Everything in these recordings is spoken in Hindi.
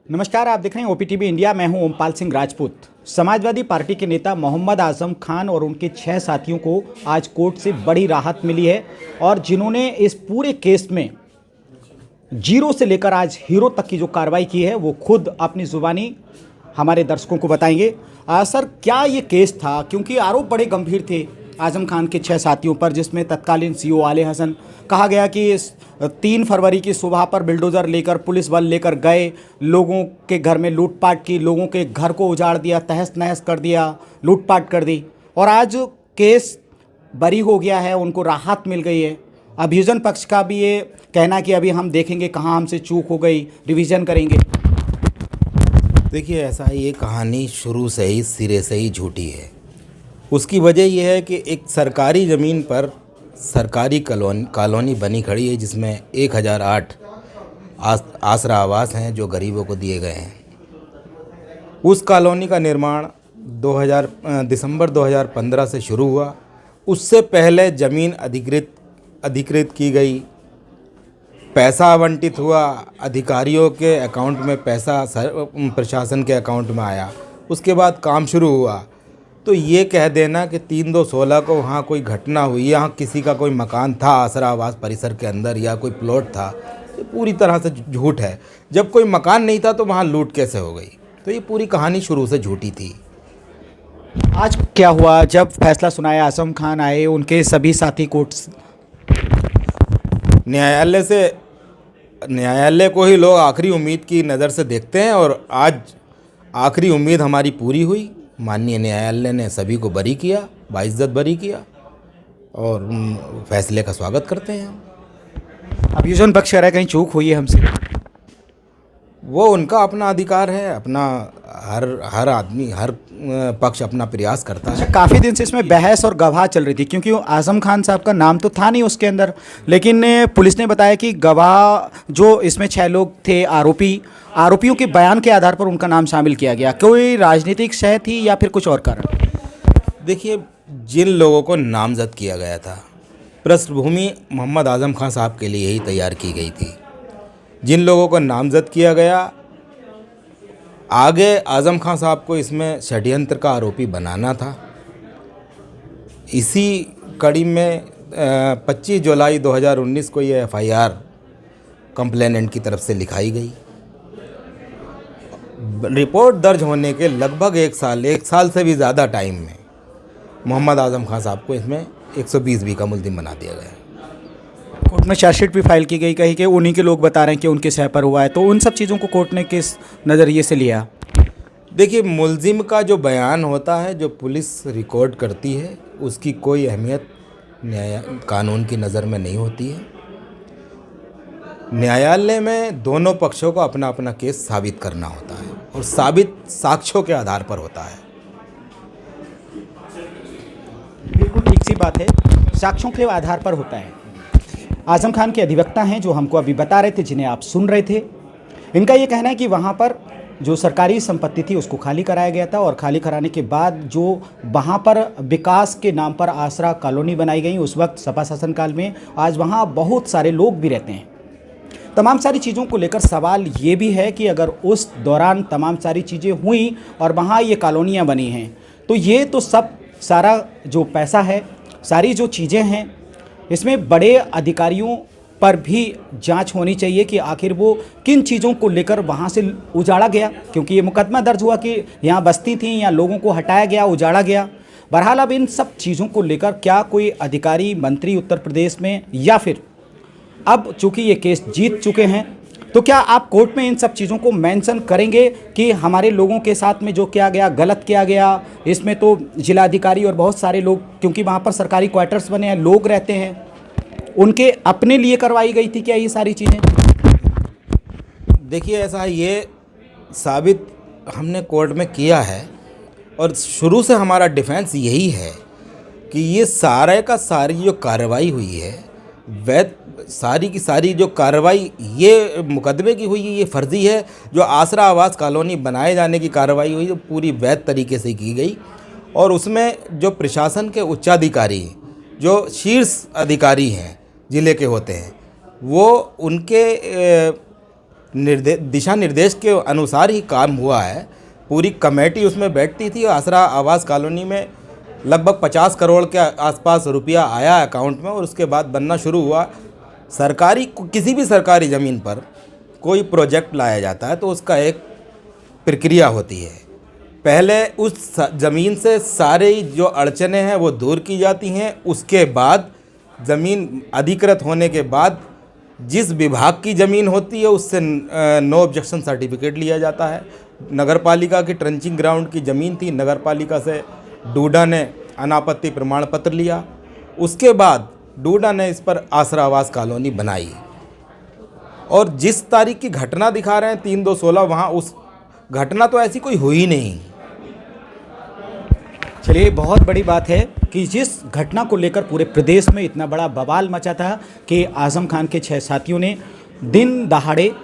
नमस्कार, आप देख रहे हैं ओपीटीवी इंडिया। मैं हूं ओमपाल सिंह राजपूत। समाजवादी पार्टी के नेता मोहम्मद आजम खान और उनके 6 साथियों को आज कोर्ट से बड़ी राहत मिली है और जिन्होंने इस पूरे केस में जीरो से लेकर आज हीरो तक की जो कार्रवाई की है वो खुद अपनी जुबानी हमारे दर्शकों को बताएंगे। सर, क्या ये केस था? क्योंकि आरोप बड़े गंभीर थे आजम खान के 6 साथियों पर, जिसमें तत्कालीन सीओ आले हसन कहा गया कि 3 फरवरी की सुबह पर बिल्डोज़र लेकर पुलिस बल लेकर गए, लोगों के घर में लूटपाट की, लोगों के घर को उजाड़ दिया, तहस नहस कर दिया, लूटपाट कर दी और आज केस बरी हो गया है, उनको राहत मिल गई है। अभियोजन पक्ष का भी ये कहना कि अभी हम देखेंगे कहाँ हमसे चूक हो गई, रिवीजन करेंगे। देखिए, ऐसा है, ये कहानी शुरू से ही सिरे से ही झूठी है। उसकी वजह यह है कि एक सरकारी ज़मीन पर सरकारी कॉलोनी बनी खड़ी है जिसमें 1008 आसरा आवास हैं जो गरीबों को दिए गए हैं। उस कॉलोनी का निर्माण दिसंबर 2015 से शुरू हुआ। उससे पहले ज़मीन अधिकृत की गई, पैसा आवंटित हुआ, अधिकारियों के अकाउंट में पैसा प्रशासन के अकाउंट में आया, उसके बाद काम शुरू हुआ। तो ये कह देना कि 3/2/16 को वहाँ कोई घटना हुई, यहाँ किसी का कोई मकान था आसरा आवास परिसर के अंदर या कोई प्लॉट था, ये पूरी तरह से झूठ है। जब कोई मकान नहीं था तो वहाँ लूट कैसे हो गई? तो ये पूरी कहानी शुरू से झूठी थी। आज क्या हुआ जब फैसला सुनाया? आजम खान आए, उनके सभी साथी कोर्ट न्यायालय को ही लोग आखिरी उम्मीद की नज़र से देखते हैं और आज आखिरी उम्मीद हमारी पूरी हुई। माननीय न्यायालय ने सभी को बरी किया, बाइज्जत बरी किया और फैसले का स्वागत करते हैं हम। अभियोजन पक्ष कह रहा है कहीं चूक हुई है हमसे। वो उनका अपना अधिकार है, अपना हर आदमी, हर पक्ष अपना प्रयास करता है। काफ़ी दिन से इसमें बहस और गवाह चल रही थी क्योंकि आजम खान साहब का नाम तो था नहीं उसके अंदर, लेकिन पुलिस ने बताया कि गवाह जो इसमें 6 लोग थे आरोपियों के बयान के आधार पर उनका नाम शामिल किया गया। कोई राजनीतिक शय थी या फिर कुछ और कारण? देखिए, जिन लोगों को नामजद किया गया था, पृष्ठभूमि मोहम्मद आजम खान साहब के लिए ही तैयार की गई थी। जिन लोगों को नामजद किया गया, आगे आजम खान साहब को इसमें षड्यंत्र का आरोपी बनाना था। इसी कड़ी में 25 जुलाई 2019 को ये FIR कंप्लेनेंट की तरफ से लिखाई गई। रिपोर्ट दर्ज होने के लगभग एक साल से भी ज़्यादा टाइम में मोहम्मद आजम खान साहब को इसमें 120B का मुल्ज़िम बना दिया गया। कोर्ट में चार्जशीट भी फाइल की गई, कहीं कि उन्हीं के लोग बता रहे हैं कि उनके सह पर हुआ है, तो उन सब चीज़ों को कोर्ट ने किस नज़रिए से लिया? देखिए, मुल्ज़िम का जो बयान होता है, जो पुलिस रिकॉर्ड करती है, उसकी कोई अहमियत कानून की नज़र में नहीं होती है। न्यायालय में दोनों पक्षों को अपना अपना केस साबित करना होता है और साबित साक्ष्यों के आधार पर होता है। बिल्कुल ठीक सी बात है, साक्ष्यों के आधार पर होता है। आजम खान के अधिवक्ता हैं जो हमको अभी बता रहे थे, जिन्हें आप सुन रहे थे। इनका ये कहना है कि वहाँ पर जो सरकारी संपत्ति थी उसको खाली कराया गया था और खाली कराने के बाद जो वहाँ पर विकास के नाम पर आसरा कॉलोनी बनाई गई, उस वक्त सपा शासनकाल में, आज वहाँ बहुत सारे लोग भी रहते हैं। तमाम सारी चीज़ों को लेकर सवाल ये भी है कि अगर उस दौरान तमाम सारी चीज़ें हुई और वहाँ ये कॉलोनियाँ बनी हैं, तो ये तो सारा जो पैसा है, सारी जो चीज़ें हैं, इसमें बड़े अधिकारियों पर भी जांच होनी चाहिए कि आखिर वो किन चीज़ों को लेकर वहाँ से उजाड़ा गया, क्योंकि ये मुकदमा दर्ज हुआ कि यहाँ बस्ती थी या लोगों को हटाया गया, उजाड़ा गया। बहरहाल अब इन सब चीज़ों को लेकर क्या कोई अधिकारी मंत्री उत्तर प्रदेश में, या फिर अब चूँकि ये केस जीत चुके हैं, तो क्या आप कोर्ट में इन सब चीज़ों को मेंशन करेंगे कि हमारे लोगों के साथ में जो किया गया, गलत किया गया? इसमें तो जिलाधिकारी और बहुत सारे लोग, क्योंकि वहाँ पर सरकारी क्वार्टर्स बने हैं, लोग रहते हैं, उनके अपने लिए करवाई गई थी क्या ये सारी चीज़ें? देखिए, ऐसा ये साबित हमने कोर्ट में किया है और शुरू से हमारा डिफेंस यही है कि ये सारे का सारी जो कार्रवाई हुई है, वैध सारी की सारी जो कार्रवाई ये मुकदमे की हुई है, ये फर्जी है। जो आसरा आवास कॉलोनी बनाए जाने की कार्रवाई हुई, जो पूरी वैध तरीके से की गई और उसमें जो प्रशासन के उच्चाधिकारी, जो शीर्ष अधिकारी हैं ज़िले के होते हैं, वो उनके दिशा निर्देश के अनुसार ही काम हुआ है। पूरी कमेटी उसमें बैठती थी। आसरा आवास कॉलोनी में लगभग 50 करोड़ के आसपास रुपया आया अकाउंट में और उसके बाद बनना शुरू हुआ। किसी भी सरकारी ज़मीन पर कोई प्रोजेक्ट लाया जाता है तो उसका एक प्रक्रिया होती है। पहले उस ज़मीन से सारे जो अड़चनें हैं वो दूर की जाती हैं। उसके बाद ज़मीन अधिकृत होने के बाद जिस विभाग की ज़मीन होती है उससे नो ऑब्जेक्शन सर्टिफिकेट लिया जाता है। नगरपालिका की ट्रंचिंग ग्राउंड की ज़मीन थी, नगरपालिका से डूडा ने अनापत्ति प्रमाण पत्र लिया। उसके बाद डूडा ने इस पर आसरा आवास कॉलोनी बनाई और जिस तारीख की घटना दिखा रहे हैं 3/2/16, वहाँ उस घटना तो ऐसी कोई हुई नहीं। चलिए, बहुत बड़ी बात है कि जिस घटना को लेकर पूरे प्रदेश में इतना बड़ा बवाल मचा था कि आज़म खान के 6 साथियों ने दिन दहाड़े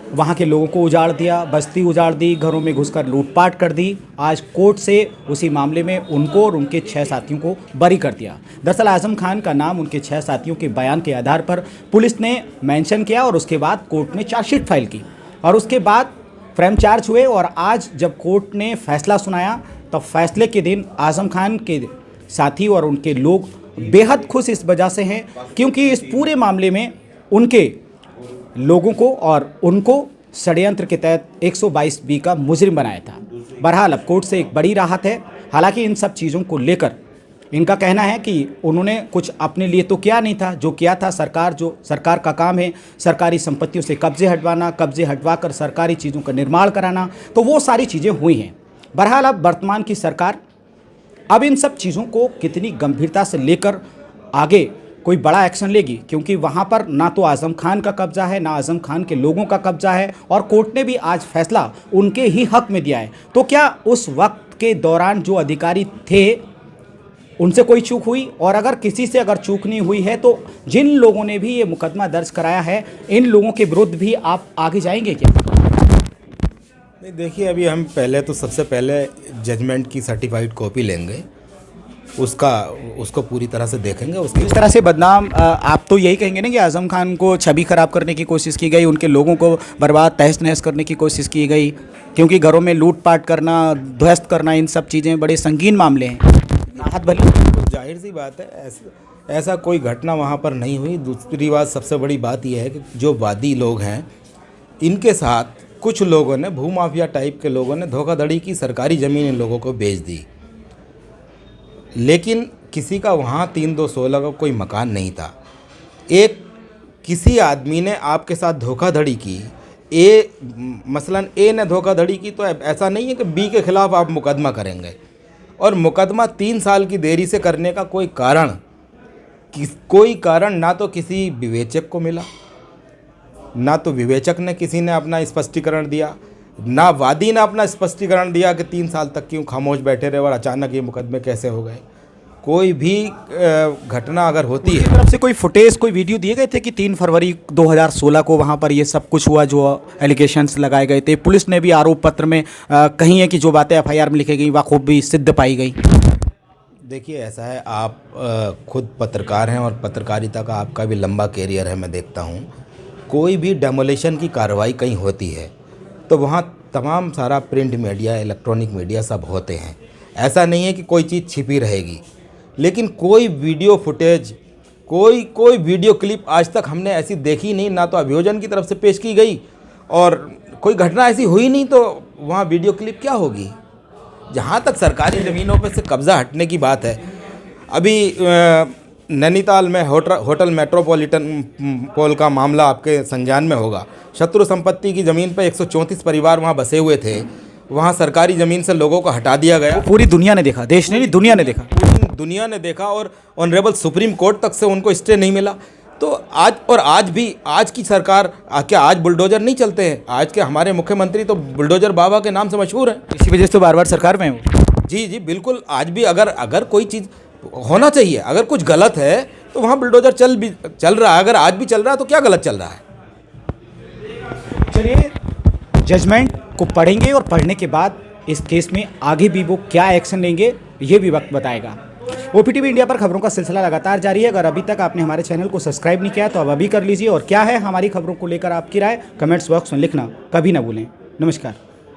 वहाँ के लोगों को उजाड़ दिया, बस्ती उजाड़ दी, घरों में घुसकर लूटपाट कर दी। आज कोर्ट से उसी मामले में उनको और उनके 6 साथियों को बरी कर दिया। दरअसल आज़म खान का नाम उनके 6 साथियों के बयान के आधार पर पुलिस ने मेंशन किया और उसके बाद कोर्ट में चार्जशीट फाइल की और उसके बाद फ्रेम चार्ज हुए। और आज जब कोर्ट ने फैसला सुनाया तो फैसले के दिन आज़म खान के साथी और उनके लोग बेहद खुश इस वजह से हैं क्योंकि इस पूरे मामले में उनके लोगों को और उनको षड्यंत्र के तहत 122B का मुजरिम बनाया था। बहरहाल अब कोर्ट से एक बड़ी राहत है। हालांकि इन सब चीज़ों को लेकर इनका कहना है कि उन्होंने कुछ अपने लिए तो किया नहीं था, जो किया था सरकार का काम है सरकारी संपत्तियों से कब्जे हटवाना, कब्जे हटवा कर सरकारी चीज़ों का निर्माण कराना, तो वो सारी चीज़ें हुई हैं। बहरहाल अब वर्तमान की सरकार अब इन सब चीज़ों को कितनी गंभीरता से लेकर आगे कोई बड़ा एक्शन लेगी, क्योंकि वहाँ पर ना तो आज़म खान का कब्जा है, ना आज़म खान के लोगों का कब्जा है और कोर्ट ने भी आज फैसला उनके ही हक में दिया है। तो क्या उस वक्त के दौरान जो अधिकारी थे उनसे कोई चूक हुई, और अगर किसी से अगर चूक नहीं हुई है तो जिन लोगों ने भी ये मुकदमा दर्ज कराया है इन लोगों के विरुद्ध भी आप आगे जाएंगे क्या? नहीं, देखिए, अभी हम सबसे पहले जजमेंट की सर्टिफाइड कॉपी लेंगे, उसको पूरी तरह से देखेंगे। इस तरह से बदनाम आप तो यही कहेंगे ना कि आज़म खान को छवि खराब करने की कोशिश की गई, उनके लोगों को बर्बाद तहस नहस करने की कोशिश की गई, क्योंकि घरों में लूटपाट करना, ध्वस्त करना, इन सब चीज़ें बड़े संगीन मामले हैं। राहत भली, जाहिर सी बात है, ऐसा कोई घटना वहाँ पर नहीं हुई। दूसरी बात, सबसे बड़ी बात यह है कि जो वादी लोग हैं इनके साथ कुछ लोगों ने, भूमाफिया टाइप के लोगों ने धोखाधड़ी की, सरकारी ज़मीन इन लोगों को बेच दी। लेकिन किसी का वहाँ 3/2/16 का कोई मकान नहीं था। किसी आदमी ने आपके साथ धोखाधड़ी की, मसलन ए ने धोखाधड़ी की, तो ऐसा नहीं है कि बी के ख़िलाफ़ आप मुकदमा करेंगे। और मुकदमा 3 साल की देरी से करने का कोई कारण ना तो किसी विवेचक को मिला, ना तो विवेचक ने किसी ने अपना स्पष्टीकरण दिया, ना वादी ने अपना स्पष्टीकरण दिया कि 3 साल तक क्यों खामोश बैठे रहे और अचानक ये मुकदमे कैसे हो गए। कोई भी घटना अगर होती है, तरफ से कोई फुटेज, कोई वीडियो दिए गए थे कि 3 फरवरी 2016 को वहाँ पर ये सब कुछ हुआ, जो एलिगेशंस लगाए गए थे? पुलिस ने भी आरोप पत्र में कही है कि जो बातें FIR में लिखी गई वह खूब भी सिद्ध पाई गई। देखिए, ऐसा है, आप खुद पत्रकार हैं और पत्रकारिता का आपका भी लंबा कैरियर है, मैं देखता हूँ। कोई भी डेमोलिशन की कार्रवाई कहीं होती है तो वहाँ तमाम सारा प्रिंट मीडिया, इलेक्ट्रॉनिक मीडिया सब होते हैं। ऐसा नहीं है कि कोई चीज़ छिपी रहेगी, लेकिन कोई वीडियो फुटेज, कोई वीडियो क्लिप आज तक हमने ऐसी देखी नहीं, ना तो अभियोजन की तरफ से पेश की गई और कोई घटना ऐसी हुई नहीं, तो वहाँ वीडियो क्लिप क्या होगी। जहाँ तक सरकारी ज़मीनों पर से कब्ज़ा हटने की बात है, अभी नैनीताल में होटल मेट्रोपॉलिटन पॉल का मामला आपके संज्ञान में होगा। शत्रु संपत्ति की ज़मीन पर 134 परिवार वहाँ बसे हुए थे, वहाँ सरकारी ज़मीन से लोगों को हटा दिया गया। पूरी दुनिया ने देखा, देश ने नहीं, दुनिया ने देखा, पूरी दुनिया ने देखा और ऑनरेबल सुप्रीम कोर्ट तक से उनको स्टे नहीं मिला। तो आज की सरकार, क्या आज बुलडोजर नहीं चलते हैं? आज के हमारे मुख्यमंत्री तो बुलडोजर बाबा के नाम से मशहूर हैं। इसी वजह से तो बार बार सरकार में है। जी, बिल्कुल। आज भी अगर कोई चीज़ होना चाहिए, अगर कुछ गलत है तो वहाँ बुलडोजर चल रहा है। अगर आज भी चल रहा है तो क्या गलत चल रहा है? चलिए, जजमेंट को पढ़ेंगे और पढ़ने के बाद इस केस में आगे भी वो क्या एक्शन लेंगे ये भी वक्त बताएगा। OPTV इंडिया पर खबरों का सिलसिला लगातार जारी है। अगर अभी तक आपने हमारे चैनल को सब्सक्राइब नहीं किया तो अब अभी कर लीजिए और क्या है हमारी खबरों को लेकर आपकी राय कमेंट्स बॉक्स में लिखना कभी ना भूलें। नमस्कार।